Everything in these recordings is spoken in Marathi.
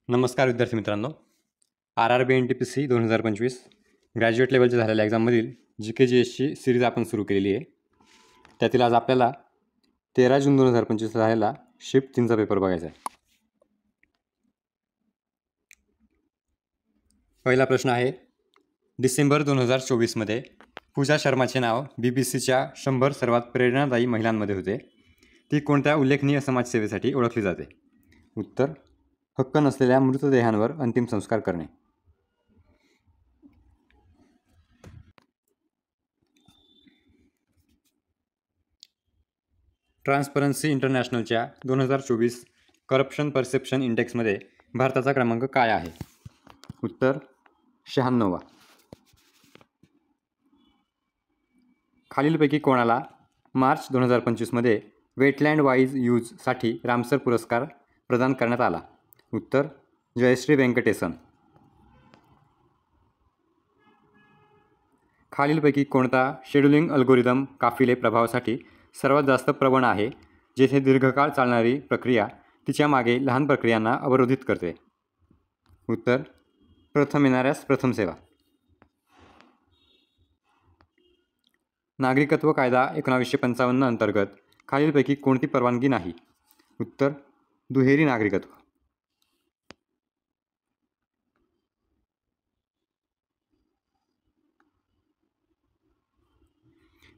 नमस्कार विद्यार्थी मित्रांनो, RRB NTPC 2025 ग्रॅज्युएट लेवलच्या झालेल्या एक्झाममधील GK/GSची सिरीज आपण सुरू केलेली आहे. त्यातील आज आपल्याला 13 जून 2025 झालेला शिफ्ट 3चा पेपर बघायचा आहे. पहिला प्रश्न आहे, डिसेंबर 2024मध्ये पूजा शर्माचे नाव BBCच्या 100 सर्वात प्रेरणादायी महिलांमध्ये होते. ती कोणत्या उल्लेखनीय समाजसेवेसाठी ओळखली जाते? उत्तर, हक्क नसलेल्या मृतदेहांवर अंतिम संस्कार करणे. ट्रान्सपरन्सी इंटरनॅशनलच्या 2024 करप्शन परसेप्शन इंडेक्समध्ये भारताचा क्रमांक काय आहे? उत्तर, 96वा. खालीलपैकी कोणाला मार्च 2025मध्ये वेटलँड वाईज यूजसाठी रामसर पुरस्कार प्रदान करण्यात आला? उत्तर, जयश्री व्यंकटेसन. खालीलपैकी कोणता शेड्यूलिंग अल्गोरिदम काफिले प्रभावासाठी सर्वात जास्त प्रवण आहे, जेथे दीर्घकाळ चालणारी प्रक्रिया तिच्या मागे लहान प्रक्रियांना अवरोधित करते? उत्तर, प्रथम येणाऱ्यास प्रथम सेवा. नागरिकत्व कायदा 1955 अंतर्गत खालीलपैकी कोणती परवानगी नाही? उत्तर, दुहेरी नागरिकत्व.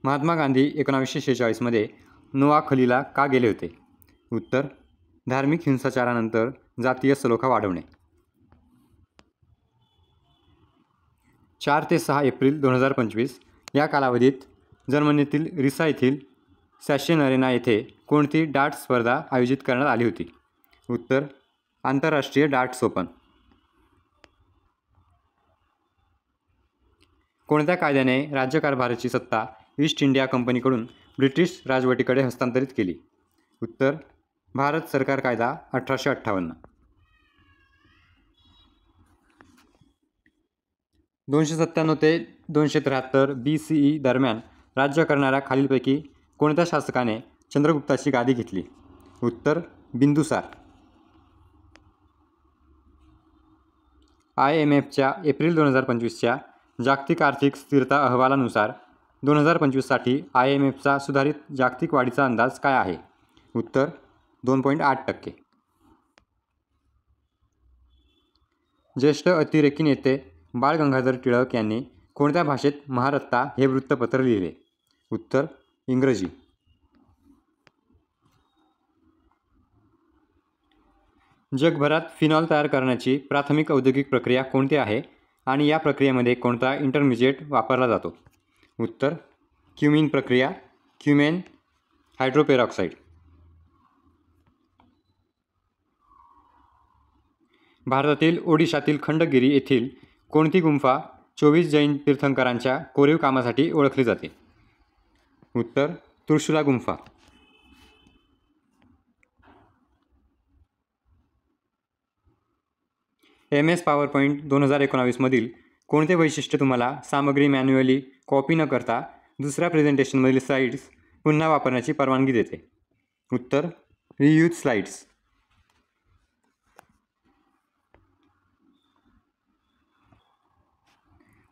महात्मा गांधी 1946मध्ये नोआखलीला का गेले होते? उत्तर, धार्मिक हिंसाचारानंतर जातीय सलोखा वाढवणे. 4 ते 6 एप्रिल 2025 या कालावधीत जर्मनीतील रिसा येथील सॅशेन अरेना येथे कोणती डार्ट स्पर्धा आयोजित करण्यात आली होती? उत्तर, आंतरराष्ट्रीय डार्ट्स ओपन. कोणत्या कायद्याने राज्यकारभाराची सत्ता ईस्ट इंडिया कंपनीकडून ब्रिटिश राजवटीकडे हस्तांतरित केली? उत्तर, भारत सरकार कायदा 1858. 297 ते 273 BCE दरम्यान राज्य करणाऱ्या खालीलपैकी कोणत्या शासकाने चंद्रगुप्ताची गादी घेतली? उत्तर, बिंदुसार. IMFच्या एप्रिल 2025च्या जागतिक आर्थिक स्थिरता अहवालानुसार 2025साठी IMFचा सुधारित जागतिक वाढीचा अंदाज काय आहे? उत्तर, 2.8%. ज्येष्ठ अतिरेकी नेते बाळ गंगाधर टिळक यांनी कोणत्या भाषेत महारत्ता हे वृत्तपत्र लिहिले? उत्तर, इंग्रजी. जगभरात फिनॉल तयार करण्याची प्राथमिक औद्योगिक प्रक्रिया कोणती आहे आणि या प्रक्रियेमध्ये कोणता इंटरमिजिएट वापरला जातो? उत्तर, क्युमिन प्रक्रिया, क्युमेन हायड्रोपेरॉक्साईड. भारतातील ओडिशातील खंडगिरी येथील कोणती गुंफा 24 जैन तीर्थंकरांच्या कोरीव कामासाठी ओळखली जाते? उत्तर, त्रिशूला गुंफा. MS PowerPoint 2019 मधील कोणते वैशिष्ट्य तुम्हाला सामग्री मॅन्युअली कॉपी न करता दुसऱ्या प्रेझेंटेशनमधील स्लाइड्स पुन्हा वापरण्याची परवानगी देते? उत्तर, रियूज स्लाइड्स.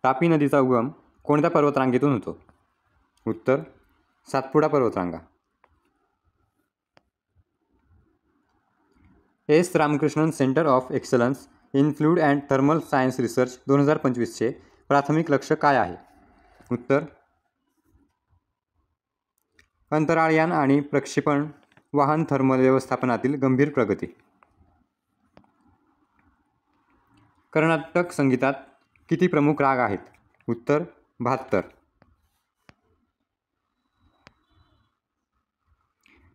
तापी नदीचा उगम कोणत्या पर्वतरांगेतून होतो? उत्तर, सातपुडा पर्वतरांगा. S. Ramakrishnan centre of excellence in fluid and thermal science research 2025चे प्राथमिक लक्ष्य काय आहे? उत्तर, अंतराळयान आणि प्रक्षेपण वाहन थर्मल व्यवस्थापनातील गंभीर प्रगती. कर्नाटक संगीतात किती प्रमुख राग आहेत? उत्तर, 72.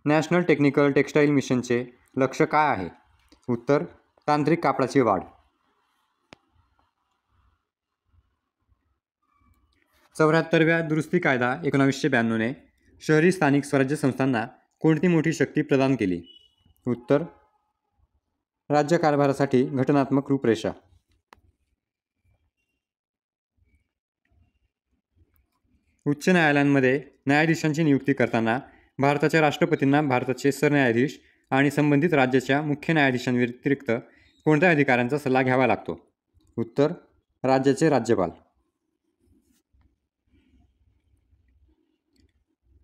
नॅशनल टेक्निकल टेक्सटाईल मिशनचे लक्ष्य काय आहे? उत्तर, तांत्रिक कापडाची वाढ. 74व्या दुरुस्ती कायदा 1992ने शहरी स्थानिक स्वराज्य संस्थांना कोणती मोठी शक्ती प्रदान केली? उत्तर, राज्यकारभारासाठी घटनात्मक रूपरेषा. उच्च न्यायालयांमध्ये न्यायाधीशांची नियुक्ती करताना भारताच्या राष्ट्रपतींना भारताचे सरन्यायाधीश आणि संबंधित राज्याच्या मुख्य न्यायाधीशांव्यतिरिक्त कोणत्या अधिकाऱ्यांचा सल्ला घ्यावा लागतो? उत्तर राज्याचे राज्यपाल.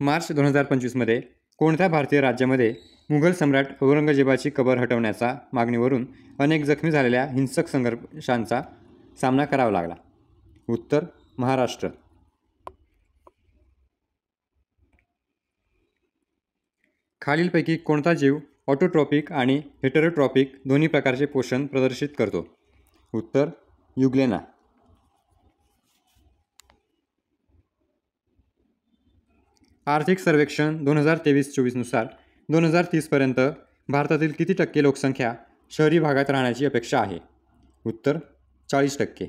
मार्च 2025मध्ये कोणत्या भारतीय राज्यामध्ये मुघल सम्राट औरंगजेबाची कबर हटवण्याच्या मागणीवरून अनेक जखमी झालेल्या हिंसक संघर्षांचा सामना करावा लागला? उत्तर महाराष्ट्र. खालीलपैकी कोणता जीव ऑटोट्रॉपिक आणि हेटेरोट्रॉपिक दोन्ही प्रकारचे पोषण प्रदर्शित करतो? उत्तर युग्लेना. आर्थिक सर्वेक्षण 2023-24 नुसार 2030पर्यंत भारतातील किती टक्के लोकसंख्या शहरी भागात राहण्याची अपेक्षा आहे? उत्तर 40%.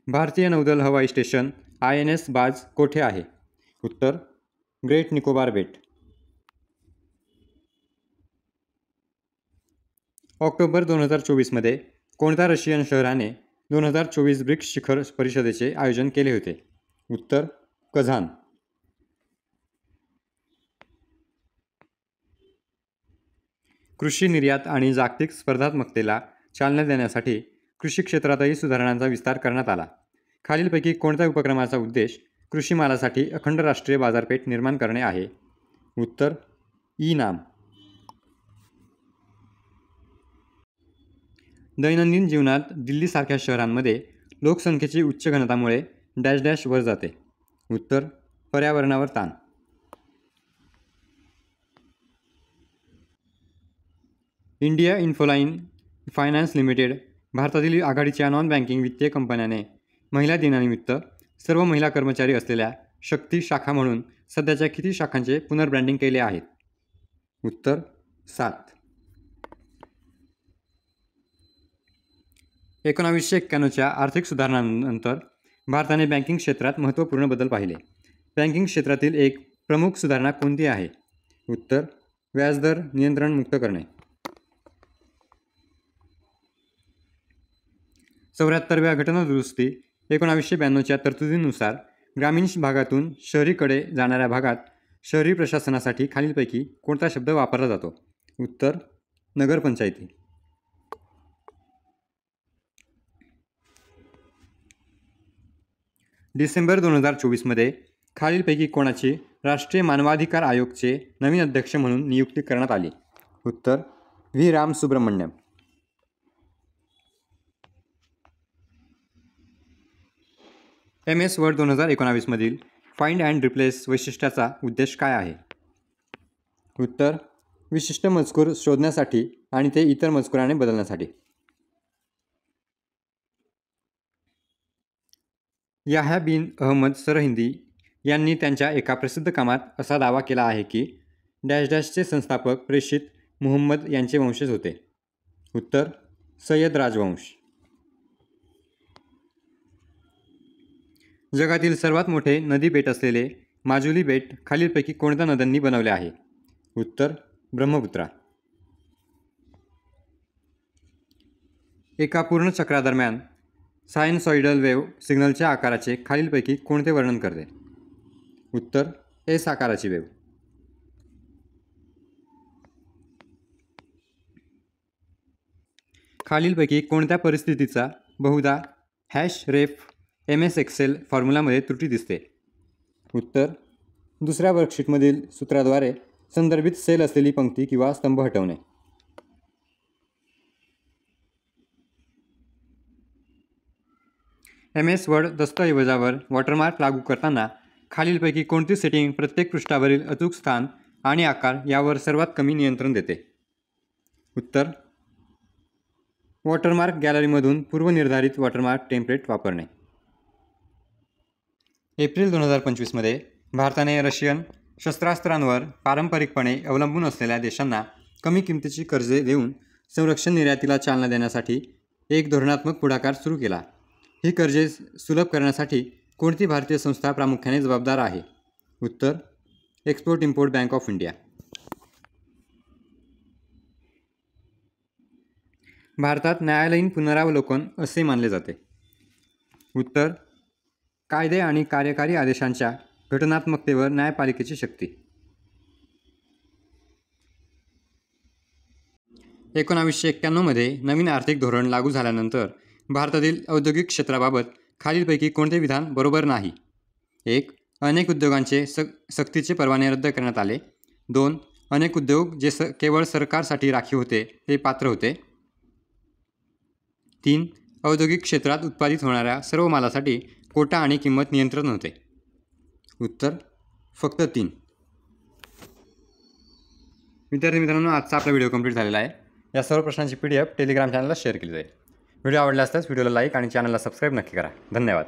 भारतीय नौदल हवाई स्टेशन INS बाज कोठे आहे? उत्तर ग्रेट निकोबार बेट. ऑक्टोबर 2024मध्ये कोणत्या रशियन शहराने 2024 ब्रिक्स शिखर परिषदेचे आयोजन केले होते? उत्तर कझान. कृषी निर्यात आणि जागतिक स्पर्धात्मकतेला चालना देण्यासाठी कृषी क्षेत्रातही सुधारणांचा विस्तार करण्यात आला. खालीलपैकी कोणत्या उपक्रमाचा उद्देश कृषी मालासाठी अखंड राष्ट्रीय बाजारपेठ निर्माण करणे आहे? उत्तर ई-नाम. दैनंदिन जीवनात दिल्लीसारख्या शहरांमध्ये लोकसंख्येची उच्च घनतामुळे डॅश डॅश वर जाते? उत्तर पर्यावरणावर ताण. इंडिया इन्फोलाइन फायनान्स लिमिटेड भारतातील आघाडीच्या नॉन बँकिंग वित्तीय कंपन्याने महिला दिनानिमित्त सर्व महिला कर्मचारी असलेल्या शक्ती शाखा म्हणून सध्याच्या किती शाखांचे पुनर्ब्रँडिंग केले आहेत? उत्तर 7. 1991च्या आर्थिक सुधारणांनंतर भारताने बँकिंग क्षेत्रात महत्त्वपूर्ण बदल पाहिले. बँकिंग क्षेत्रातील एक प्रमुख सुधारणा कोणती आहे? उत्तर व्याजदर नियंत्रण मुक्त करणे. 74व्या घटनादुरुस्ती 1992च्या तरतुदीनुसार ग्रामीण भागातून शहरीकडे जाणाऱ्या भागात शहरी प्रशासनासाठी खालीलपैकी कोणता शब्द वापरला जातो? उत्तर नगरपंचायती. डिसेंबर 2024मध्ये खालीलपैकी कोणाची राष्ट्रीय मानवाधिकार आयोगचे नवीन अध्यक्ष म्हणून नियुक्ती करण्यात आली? उत्तर V. Ram Subramaniam. MS Word 2019मधील फाइंड अँड रिप्लेस वैशिष्ट्याचा उद्देश काय आहे? उत्तर विशिष्ट मजकूर शोधण्यासाठी आणि ते इतर मजकुराने बदलण्यासाठी. याह्या बिन अहमद सरहिंदी यांनी त्यांच्या एका प्रसिद्ध कामात असा दावा केला आहे की डॅश डॅशचे संस्थापक प्रेषित मुहम्मद यांचे वंशज होते? उत्तर सय्यद राजवंश. जगातील सर्वात मोठे नदी बेट असलेले माजुली बेट खालीलपैकी कोणत्या नद्यांनी बनवले आहे? उत्तर ब्रह्मपुत्रा. एका पूर्ण चक्रादरम्यान सायनसॉइडल वेव्ह सिग्नलच्या आकाराचे खालीलपैकी कोणते वर्णन करते? उत्तर एस आकाराची वेव्ह. खालीलपैकी कोणत्या परिस्थितीचा बहुधा #ref MS एक्सेल फॉर्म्युलामध्ये त्रुटी दिसते? उत्तर दुसऱ्या वर्कशीटमधील सूत्राद्वारे संदर्भित सेल असलेली पंक्ती किंवा स्तंभ हटवणे. MS वर्ड दस्तऐवजावर वॉटरमार्क लागू करताना खालीलपैकी कोणती सेटिंग प्रत्येक पृष्ठावरील अचूक स्थान आणि आकार यावर सर्वात कमी नियंत्रण देते? उत्तर वॉटरमार्क गॅलरीमधून पूर्वनिर्धारित वॉटरमार्क टेम्पलेट वापरणे. एप्रिल 2025मध्ये भारताने रशियन शस्त्रास्त्रांवर पारंपरिकपणे अवलंबून असलेल्या देशांना कमी किमतीची कर्जे देऊन संरक्षण निर्यातीला चालना देण्यासाठी एक धोरणात्मक पुढाकार सुरू केला. ही कर्जे सुलभ करण्यासाठी कोणती भारतीय संस्था प्रामुख्याने जबाबदार आहे? उत्तर export import bank of India. भारतात न्यायालयीन पुनरावलोकन असे मानले जाते? उत्तर कायदे आणि कार्यकारी आदेशांच्या घटनात्मकतेवर न्यायपालिकेची शक्ती. 1991मध्ये नवीन आर्थिक धोरण लागू झाल्यानंतर भारतातील औद्योगिक क्षेत्राबाबत खालीलपैकी कोणते विधान बरोबर नाही? 1. अनेक उद्योगांचे सक्तीचे परवाने रद्द करण्यात आले. 2. अनेक उद्योग जे केवळ सरकारसाठी राखीव होते ते पात्र होते. 3. औद्योगिक क्षेत्रात उत्पादित होणाऱ्या सर्व मालासाठी कोटा आणि किंमत नियंत्रण होते. उत्तर फक्त 3. विद्यार्थी मित्रांनो, आजचा आपला व्हिडिओ कंप्लीट झालेला आहे. या सर्व प्रश्नांची PDF टेलिग्राम चॅनलला शेअर केली जाईल. व्हिडिओ आवडला असल्यास व्हिडिओला लाईक आणि चॅनलला सबस्क्राईब नक्की करा. धन्यवाद.